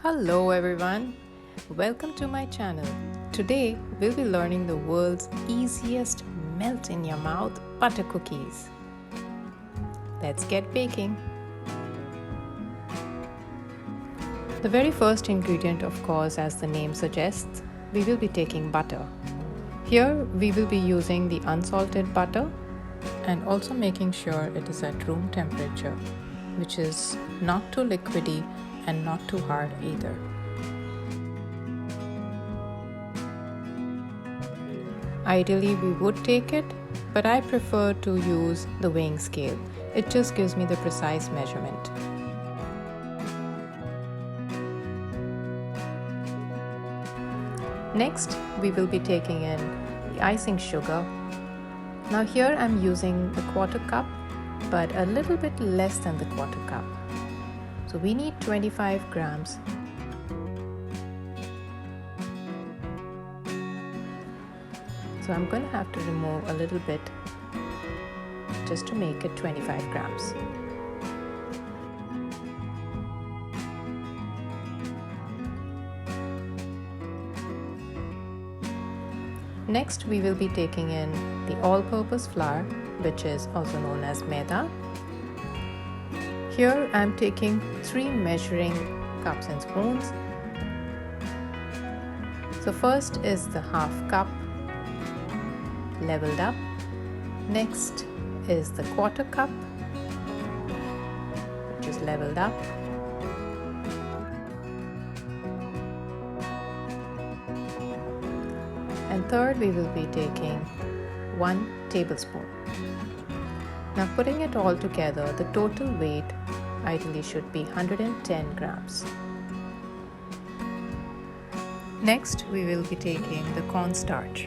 Hello everyone, welcome to my channel. Today we'll be learning the world's easiest melt in your mouth butter cookies. Let's get baking. The very first ingredient, of course, as the name suggests, we will be taking butter. Here we will be using the unsalted butter and also making sure it is at room temperature, which is not too liquidy and not too hard either. Ideally we would take it, but I prefer to use the weighing scale. It just gives me the precise measurement. Next, we will be taking in the icing sugar. Now here I'm using the 1/4 cup, but a little bit less than the 1/4 cup. So we need 25 grams. So I'm going to have to remove a little bit just to make it 25 grams. Next, we will be taking in the all-purpose flour, which is also known as maida. Here I'm taking 3 measuring cups and spoons. So first is the 1/2 cup leveled up. Next is the 1/4 cup, which is leveled up. And third, we will be taking 1 tablespoon. Now putting it all together, the total weight ideally should be 110 grams. Next, we will be taking the cornstarch.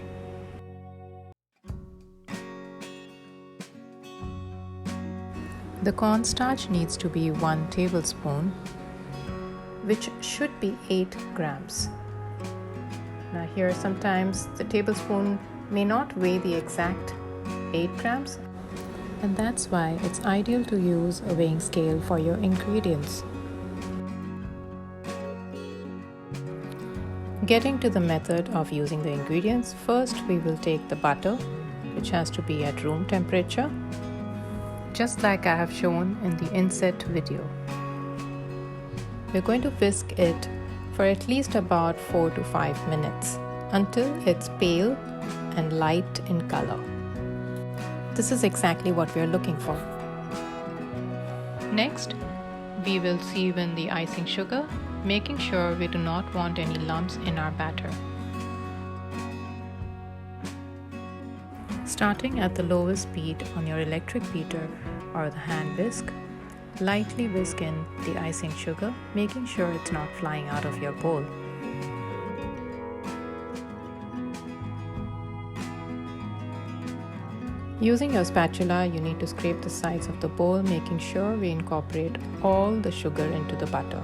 The cornstarch needs to be 1 tablespoon, which should be 8 grams. Now here sometimes the tablespoon may not weigh the exact 8 grams, and that's why it's ideal to use a weighing scale for your ingredients. Getting to the method of using the ingredients, first we will take the butter, which has to be at room temperature, just like I have shown in the inset video. We're going to whisk it for at least about 4 to 5 minutes until it's pale and light in color. This is exactly what we are looking for. Next, we will sieve in the icing sugar, making sure we do not want any lumps in our batter. Starting at the lowest speed on your electric beater or the hand whisk, lightly whisk in the icing sugar, making sure it's not flying out of your bowl. Using your spatula, you need to scrape the sides of the bowl, making sure we incorporate all the sugar into the butter.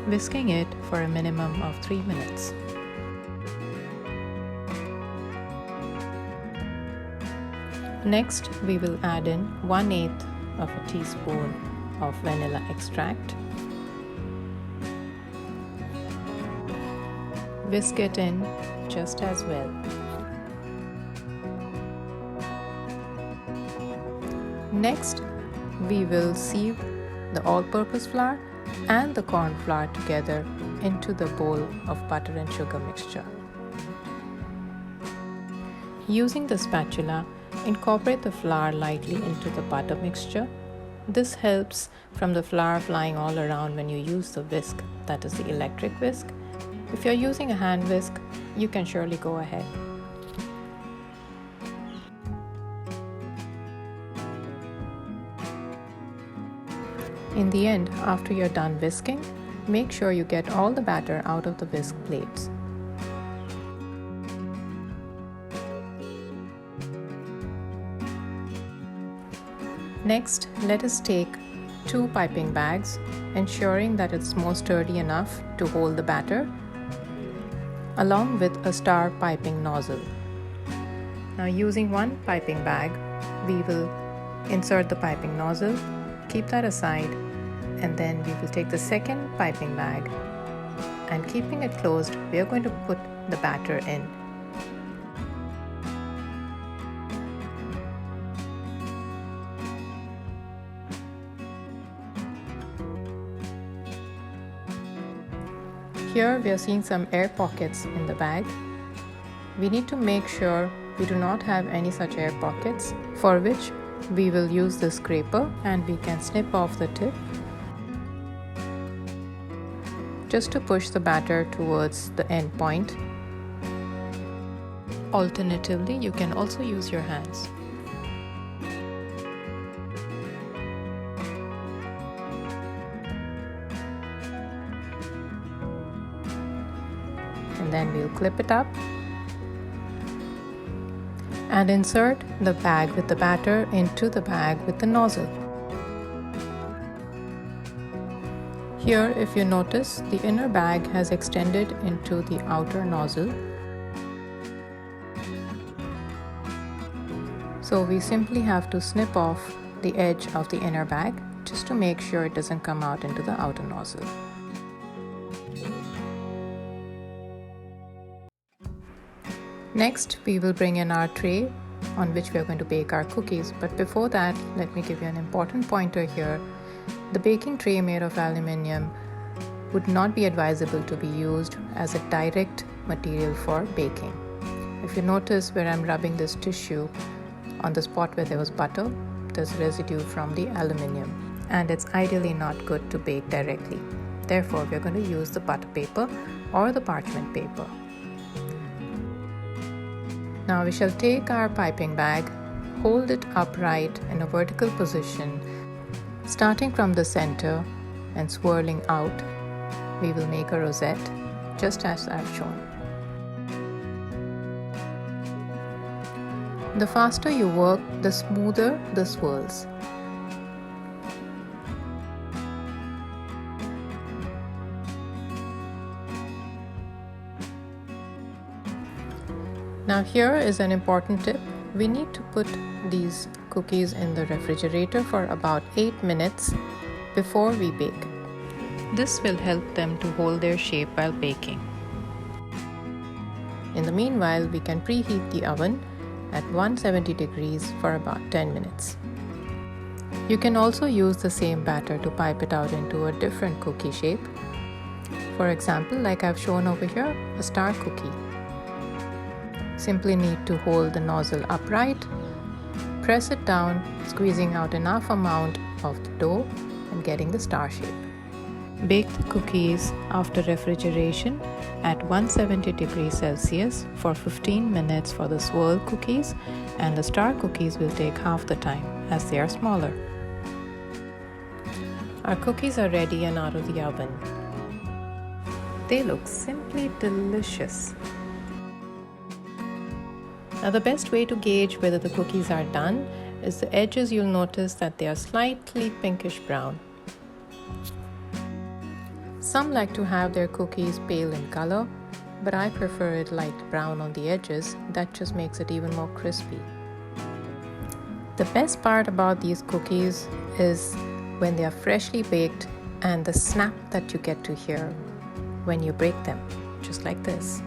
Whisking it for a minimum of 3 minutes. Next, we will add in 1/8 of a teaspoon of vanilla extract. Whisk it in just as well. Next, we will sieve the all-purpose flour and the corn flour together into the bowl of butter and sugar mixture. Using the spatula, incorporate the flour lightly into the butter mixture. This helps from the flour flying all around when you use the whisk, that is the electric whisk. If you're using a hand whisk, you can surely go ahead. In the end, after you're done whisking, make sure you get all the batter out of the whisk blades. Next, let us take 2 piping bags, ensuring that it's more sturdy enough to hold the batter, along with a star piping nozzle. Now using 1 piping bag, we will insert the piping nozzle, keep that aside, And then we will take the second piping bag, and keeping it closed, we are going to put the batter in. Here we are seeing some air pockets in the bag. We need to make sure we do not have any such air pockets, for which we will use the scraper and we can snip off the tip just to push the batter towards the end point. Alternatively, you can also use your hands. And then we'll clip it up and insert the bag with the batter into the bag with the nozzle. Here, if you notice, the inner bag has extended into the outer nozzle. So we simply have to snip off the edge of the inner bag just to make sure it doesn't come out into the outer nozzle. Next, we will bring in our tray on which we are going to bake our cookies. But before that, let me give you an important pointer here. The baking tray made of aluminium would not be advisable to be used as a direct material for baking. If you notice where I'm rubbing this tissue on the spot where there was butter, there's residue from the aluminium, and it's ideally not good to bake directly. Therefore, we're going to use the butter paper or the parchment paper. Now we shall take our piping bag, hold it upright in a vertical position, starting from the center and swirling out. We will make a rosette, just as I've shown. The faster you work, the smoother the swirls. Now here is an important tip. We need to put these cookies in the refrigerator for about 8 minutes before we bake. This will help them to hold their shape while baking. In the meanwhile, we can preheat the oven at 170 degrees for about 10 minutes. You can also use the same batter to pipe it out into a different cookie shape. For example, like I've shown over here, a star cookie. Simply need to hold the nozzle upright, press it down, squeezing out enough amount of the dough and getting the star shape. Bake the cookies after refrigeration at 170 degrees Celsius for 15 minutes for the swirl cookies, and the star cookies will take half the time as they are smaller. Our cookies are ready and out of the oven. They look simply delicious. Now the best way to gauge whether the cookies are done is the edges. You'll notice that they are slightly pinkish brown. Some like to have their cookies pale in color, but I prefer it light brown on the edges. That just makes it even more crispy. The best part about these cookies is when they are freshly baked and the snap that you get to hear when you break them, just like this.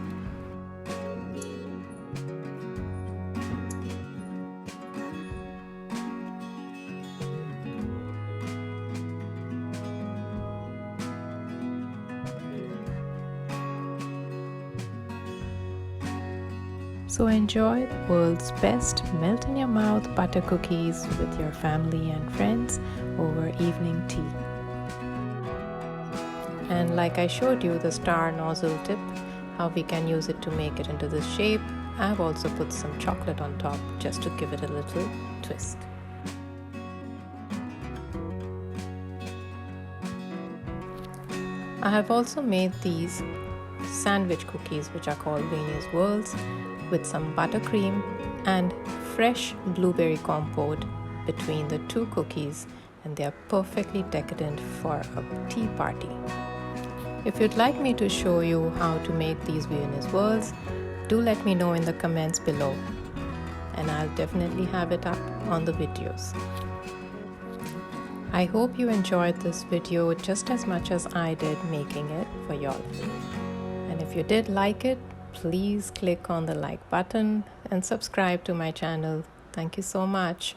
So enjoy the world's best melt-in-your-mouth butter cookies with your family and friends over evening tea. And like I showed you the star nozzle tip, how we can use it to make it into this shape, I've also put some chocolate on top just to give it a little twist. I have also made these sandwich cookies, which are called Viennese Whirls, with some buttercream and fresh blueberry compote between the two cookies, and they are perfectly decadent for a tea party. If you'd like me to show you how to make these Viennese Whirls, do let me know in the comments below, and I'll definitely have it up on the videos. I hope you enjoyed this video just as much as I did making it for y'all. And if you did like it, please click on the like button and subscribe to my channel. Thank you so much.